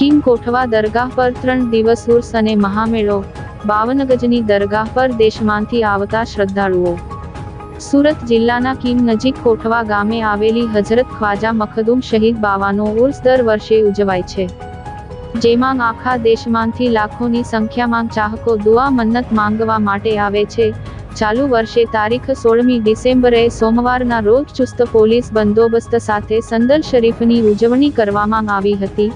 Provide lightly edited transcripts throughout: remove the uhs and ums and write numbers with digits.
કીમ કોઠવા દરગાહ પર 3 દિવસ ઉર્સ અને મહામેળો, 52 ગજની દરગાહ પર દેશમાંથી આવતા શ્રદ્ધાળુઓ। સુરત જિલ્લાના કીમ નજીક કોઠવા ગામે આવેલી હજરત ખ્વાજા મખદૂમ શહીદ બાવાનો ઉર્સ દર વર્ષે ઉજવાય છે, જેમાં આખા દેશમાંથી લાખોની સંખ્યામાં ચાહકો દુઆ મન્નત માંગવા માટે આવે છે। ચાલુ વર્ષે તારીખ 16મી ડિસેમ્બરે સોમવારના રોજ ચુસ્ત પોલીસ બંદોબસ્ત સાથે સંદલ શરીફની ઉજવણી કરવામાં આવી હતી।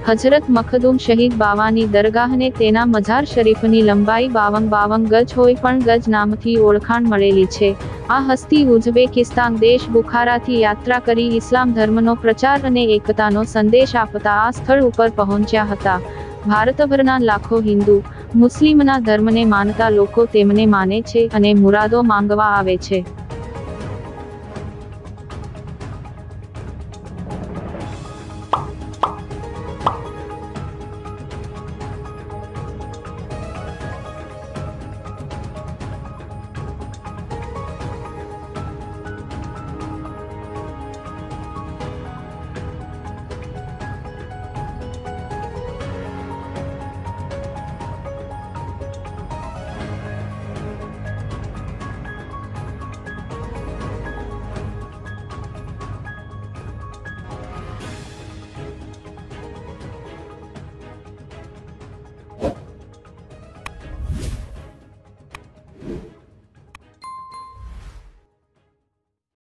હજરત મખદૂમ શહીદ બાવાની દરગાહને તેના મઝાર શરીફની લંબાઈ 52 ગજ હોય પણ ગજ નામથી ઓળખાણ મળેલી છે। આ હસ્તી ઉઝબેકિસ્તાન દેશ બુખારાથી યાત્રા કરી ઇસ્લામ ધર્મનો પ્રચાર અને એકતાનો સંદેશ આપતા આ સ્થળ ઉપર પહોંચ્યા હતા। ભારતભરના લાખો હિન્દુ, મુસ્લિમના ધર્મને માનતા લોકો તેમને માને છે અને મુરાદો માંગવા આવે છે।